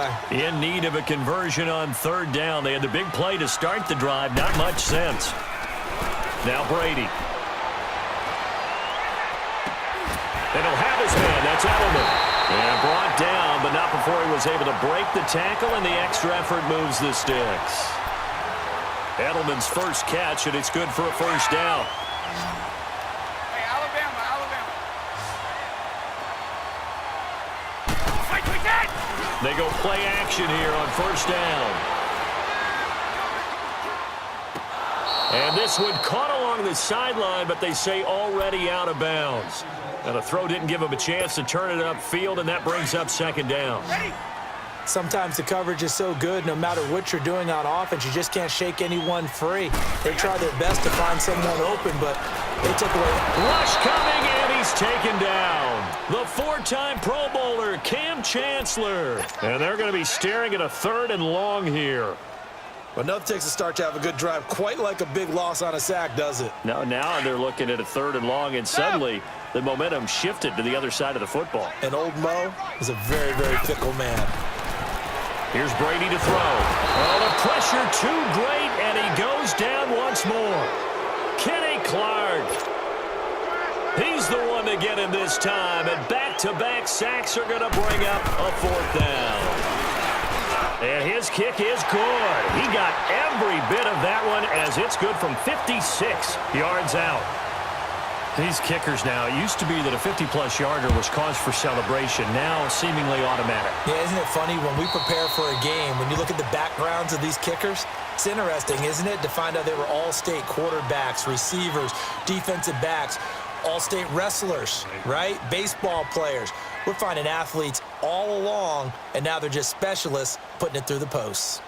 way. In need of a conversion on third down. They had the big play to start the drive. Not much sense. Now Brady. And he'll have his man. That's Edelman. And brought down, but not before he was able to break the tackle, and the extra effort moves the sticks. Edelman's first catch, and it's good for a first down. Hey, Alabama. They go play action here on first down. And this one caught along the sideline, but they say already out of bounds. And the throw didn't give him a chance to turn it upfield, and that brings up second down. Sometimes the coverage is so good, no matter what you're doing on offense, you just can't shake anyone free. They try their best to find someone open, but they took away. Rush coming, and he's taken down. The four-time Pro Bowler, Cam Chancellor. And they're going to be staring at a third and long here. Well, nothing takes a start to have a good drive, quite like a big loss on a sack, does it? No, now they're looking at a third and long, and suddenly the momentum shifted to the other side of the football. And old Mo is a very, very fickle man. Here's Brady to throw. Oh, the pressure too great, and he goes down once more. Kenny Clark. He's the one to get him this time, and back-to-back sacks are going to bring up a fourth down. And his kick is good. He got every bit of that one as it's good from 56 yards out. These kickers now, it used to be that a 50-plus yarder was cause for celebration. Now seemingly automatic. Yeah, isn't it funny when we prepare for a game, when you look at the backgrounds of these kickers, it's interesting, isn't it, to find out they were all-state quarterbacks, receivers, defensive backs, all-state wrestlers, right? Baseball players. We're finding athletes all along, and now they're just specialists putting it through the posts.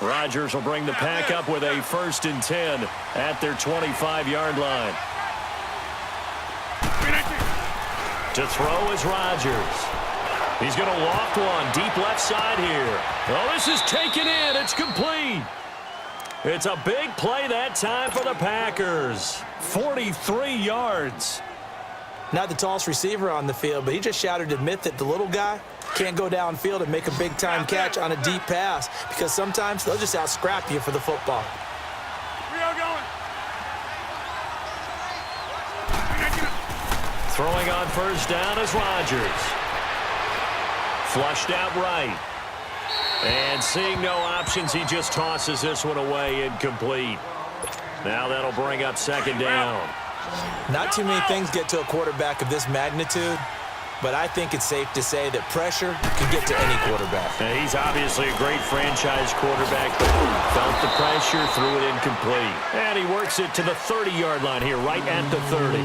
Rodgers will bring the pack up with a 1st and 10 at their 25-yard line. To throw is Rodgers. He's going to loft one deep left side here. Oh, this is taken in. It's complete. It's a big play that time for the Packers. 43 yards. Not the tallest receiver on the field, but he just shouted to admit that the little guy can't go downfield and make a big-time catch on a deep pass because sometimes they'll just out-scrap you for the football. We are going. Throwing on first down is Rodgers. Flushed out right. And seeing no options, he just tosses this one away incomplete. Now that'll bring up second down. Not too many things get to a quarterback of this magnitude, but I think it's safe to say that pressure can get to any quarterback. Now, he's obviously a great franchise quarterback, but felt the pressure, threw it incomplete. And he works it to the 30-yard line here, right at the 30.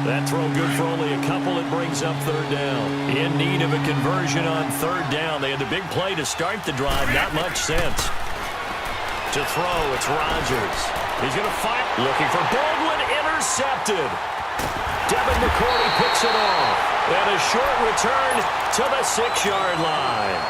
That throw good for only a couple. It brings up third down. In need of a conversion on third down. They had the big play to start the drive. Not much sense. To throw, it's Rodgers. He's going to fight. Looking for Baldwin. Intercepted. Devin McCourty picks it off. And a short return to the 6-yard line.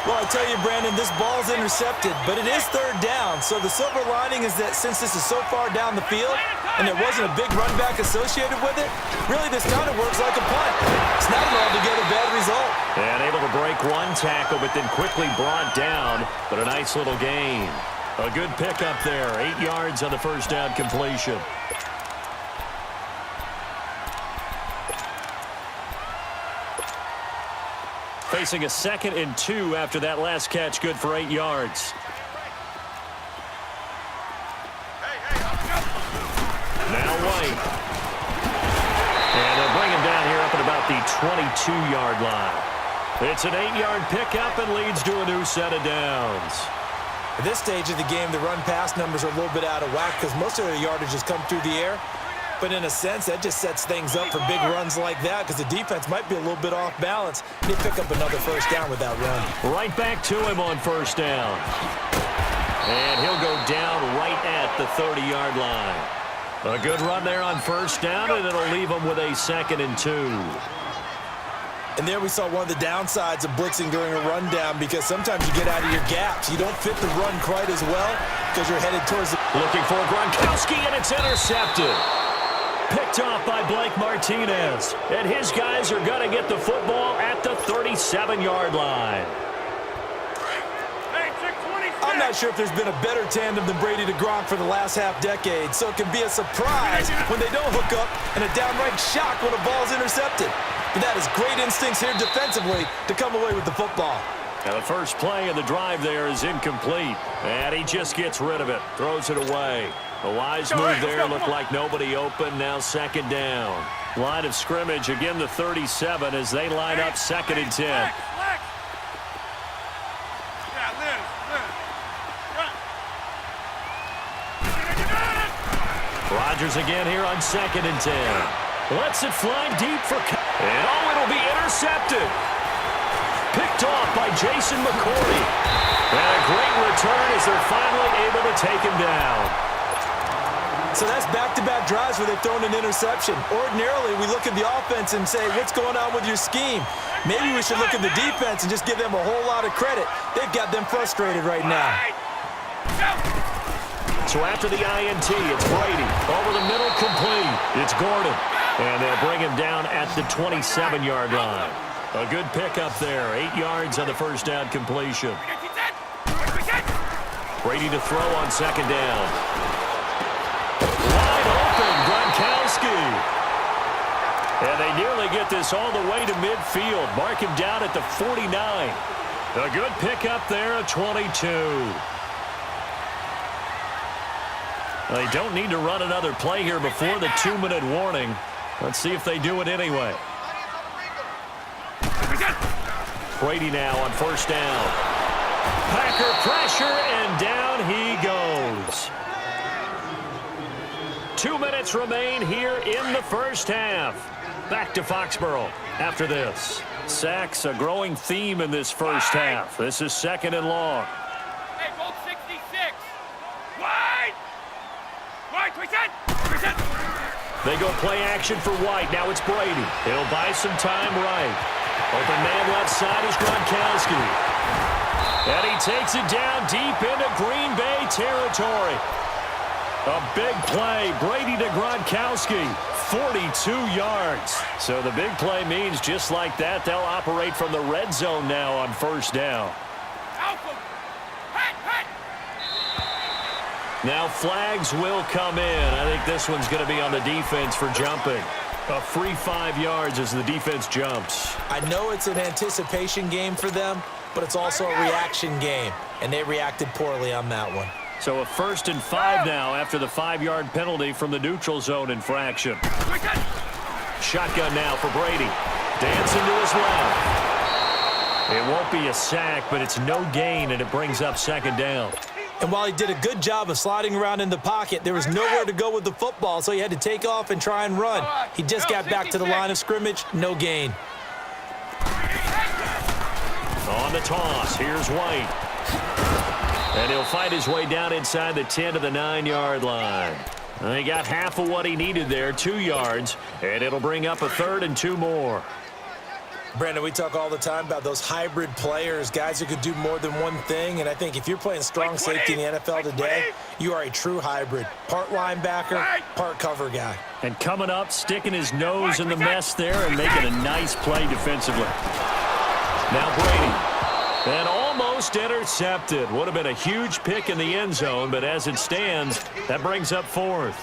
Well, I tell you, Brandon, this ball's intercepted, but it is third down. So the silver lining is that since this is so far down the field and there wasn't a big run back associated with it, really this kind of works like a punt. It's not an altogether bad result. And able to break one tackle, but then quickly brought down. But a nice little gain. A good pickup there. 8 yards on the first down completion. Facing a 2nd and 2 after that last catch, good for 8 yards. Now White. And they'll bring him down here up at about the 22-yard line. It's an 8-yard pickup and leads to a new set of downs. At this stage of the game, the run-pass numbers are a little bit out of whack because most of their yardage has come through the air. But in a sense, that just sets things up for big runs like that because the defense might be a little bit off balance. They pick up another first down with that run. Right back to him on first down. And he'll go down right at the 30-yard line. A good run there on first down, and it'll leave him with a 2nd and 2. And there we saw one of the downsides of blitzing during a rundown because sometimes you get out of your gaps. You don't fit the run quite as well because you're headed towards the... Looking for Gronkowski, and it's intercepted. Picked off by Blake Martinez. And his guys are going to get the football at the 37-yard line. I'm not sure if there's been a better tandem than Brady to Gronk for the last half-decade, so it can be a surprise when they don't hook up and a downright shock when a ball's intercepted. But that is great instincts here defensively to come away with the football. Now the first play of the drive there is incomplete, and he just gets rid of it, throws it away. A wise move there, looked like nobody open, now second down. Line of scrimmage, again the 37 as they line up 2nd and 10. Rodgers again here on 2nd and 10. Lets it fly deep for... And oh, it'll be intercepted. Picked off by Jason McCourty. And a great return as they're finally able to take him down. So that's back-to-back drives where they've thrown an interception. Ordinarily, we look at the offense and say, what's going on with your scheme? Maybe we should look at the defense and just give them a whole lot of credit. They've got them frustrated right now. So after the INT, it's Brady. Over the middle, complete. It's Gordon. And they'll bring him down at the 27-yard line. A good pickup there. 8 yards on the first down completion. Brady to throw on 2nd down. Wide open, Gronkowski. And they nearly get this all the way to midfield. Mark him down at the 49. A good pickup there at 22. They don't need to run another play here before the 2-minute warning. Let's see if they do it anyway. Brady now on 1st down. Packer pressure, and down he goes. 2 minutes remain here in the first half. Back to Foxborough after this. Sacks, a growing theme in this first half. This is 2nd and long. Hey, goal 66. Wide. They go play action for White. Now it's Brady. He'll buy some time right. Open man left side is Gronkowski. And he takes it down deep into Green Bay territory. A big play. Brady to Gronkowski. 42 yards. So the big play means just like that, they'll operate from the red zone now on 1st down. Now flags will come in. I think this one's going to be on the defense for jumping. A free 5 yards as the defense jumps. I know it's an anticipation game for them, but it's also a reaction game, and they reacted poorly on that one. So a 1st and 5 now after the 5-yard penalty from the neutral zone infraction. Shotgun now for Brady. Dancing to his left. It won't be a sack, but it's no gain, and it brings up 2nd down. And while he did a good job of sliding around in the pocket, there was nowhere to go with the football, so he had to take off and try and run. He just got back to the line of scrimmage, no gain. On the toss, here's White. And he'll fight his way down inside the 10 to the 9-yard line. And he got half of what he needed there, 2 yards, and it'll bring up a 3rd and 2 more. Brandon, we talk all the time about those hybrid players, guys who could do more than one thing, and I think if you're playing strong safety in the NFL today, you are a true hybrid. Part linebacker, part cover guy. And coming up, sticking his nose in the mess there and making a nice play defensively. Now Brady. And almost intercepted. Would have been a huge pick in the end zone, but as it stands, that brings up 4th.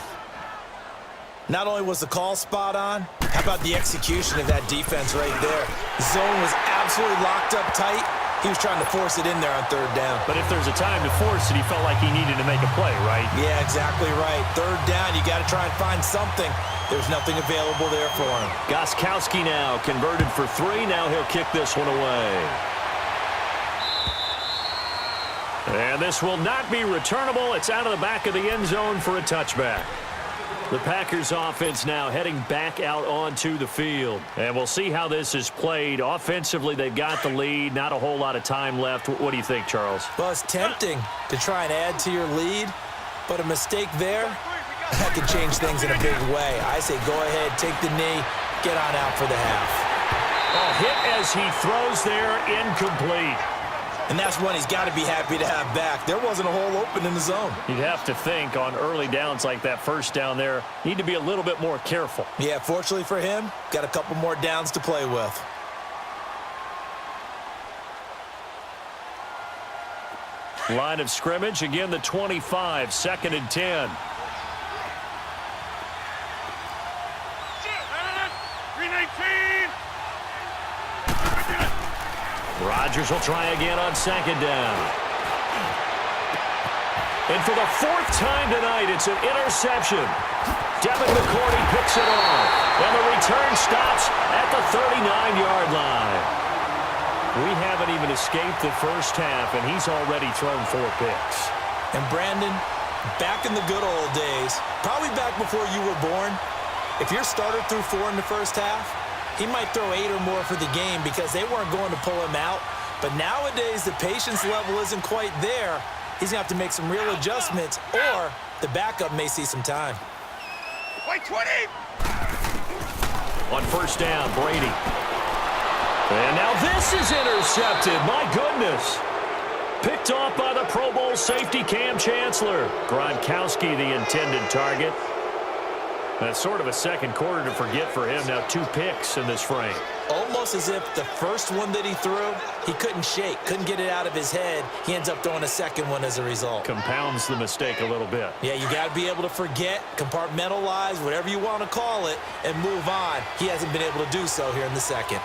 Not only was the call spot on, how about the execution of that defense right there? The zone was absolutely locked up tight. He was trying to force it in there on 3rd down. But if there's a time to force it, he felt like he needed to make a play, right? Yeah, exactly right. 3rd down, you got to try and find something. There's nothing available there for him. Gostkowski now converted for 3. Now he'll kick this one away. And this will not be returnable. It's out of the back of the end zone for a touchback. The Packers offense now heading back out onto the field. And we'll see how this is played. Offensively, they've got the lead. Not a whole lot of time left. What do you think, Charles? Well, it's tempting to try and add to your lead, but a mistake there, that could change things in a big way. I say go ahead, take the knee, get on out for the half. A hit as he throws there, incomplete. And that's one he's got to be happy to have back. There wasn't a hole open in the zone. You'd have to think on early downs like that first down there, need to be a little bit more careful. Yeah, fortunately for him, got a couple more downs to play with. Line of scrimmage, again the 25, 2nd and 10. Rodgers will try again on 2nd down. And for the 4th time tonight, it's an interception. Devin McCourty picks it off. And the return stops at the 39-yard line. We haven't even escaped the first half, and he's already thrown 4 picks. And Brandon, back in the good old days, probably back before you were born, if your starter threw 4 in the first half, he might throw 8 or more for the game because they weren't going to pull him out. But nowadays, the patience level isn't quite there. He's going to have to make some real adjustments, or the backup may see some time. Wait, 20! On 1st down, Brady. And now this is intercepted. My goodness. Picked off by the Pro Bowl safety Cam Chancellor. Gronkowski, the intended target. That's sort of a second quarter to forget for him. Now 2 picks in this frame. Almost as if the first one that he threw, he couldn't shake, couldn't get it out of his head. He ends up throwing a second one as a result. Compounds the mistake a little bit. Yeah, you got to be able to forget, compartmentalize, whatever you want to call it, and move on. He hasn't been able to do so here in the second.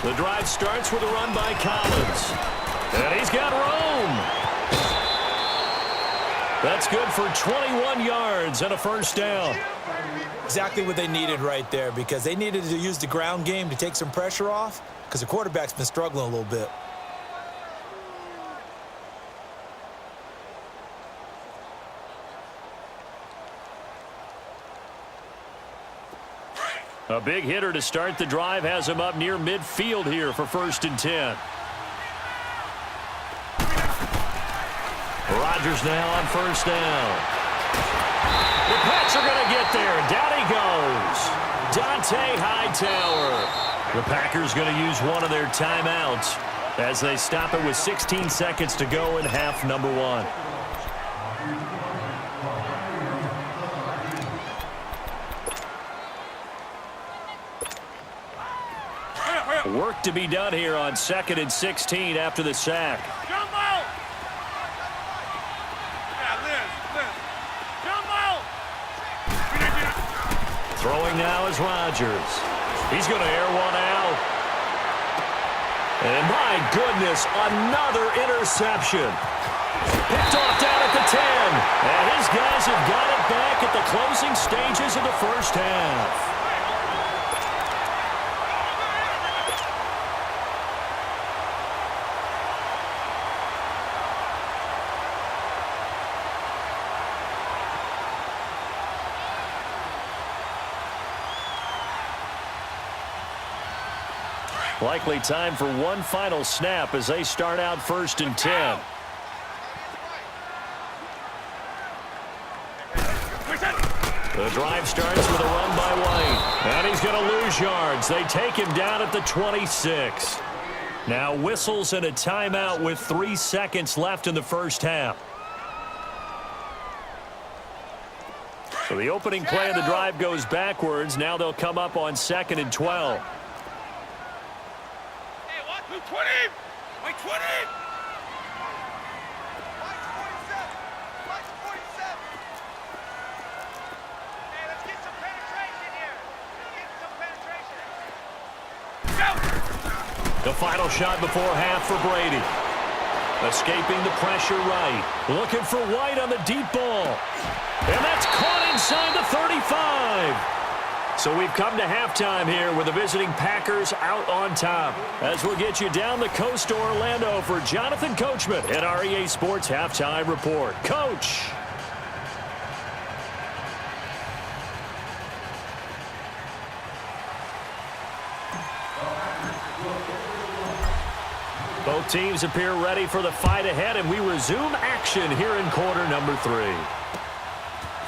The drive starts with a run by Collins. And he's got Rome. That's good for 21 yards and a 1st down. Exactly what they needed right there, because they needed to use the ground game to take some pressure off, because the quarterback's been struggling a little bit. A big hitter to start the drive has him up near midfield here for 1st and 10. Rodgers now on 1st down. The Pats are going to get there. Down he goes. Dante Hightower. The Packers going to use one of their timeouts as they stop it with 16 seconds to go in half number 1. Work to be done here on 2nd and 16 after the sack. Jump out! Jump out! Throwing now is Rodgers. He's going to air one out. And my goodness, another interception. Picked off down at the 10. And his guys have got it back at the closing stages of the first half. Likely time for one final snap as they start out 1st and 10. The drive starts with a run by White. And he's going to lose yards. They take him down at the 26. Now whistles and a timeout with 3 seconds left in the first half. So the opening play of the drive goes backwards. Now they'll come up on 2nd and 12. 20! Wait, 20! Hey, let's get some penetration here. The final shot before half for Brady. Escaping the pressure right. Looking for White on the deep ball. And that's caught inside the 35. So we've come to halftime here with the visiting Packers out on top. As we'll get you down the coast to Orlando for Jonathan Coachman at our EA Sports Halftime Report. Coach. Both teams appear ready for the fight ahead, and we resume action here in quarter number 3.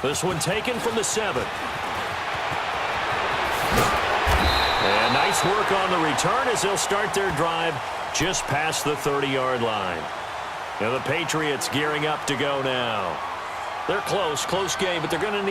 This one taken from the 7. And Nice work on the return as they'll start their drive just past the 30-yard line. Now the Patriots gearing up to go now. They're close game, but they're going to need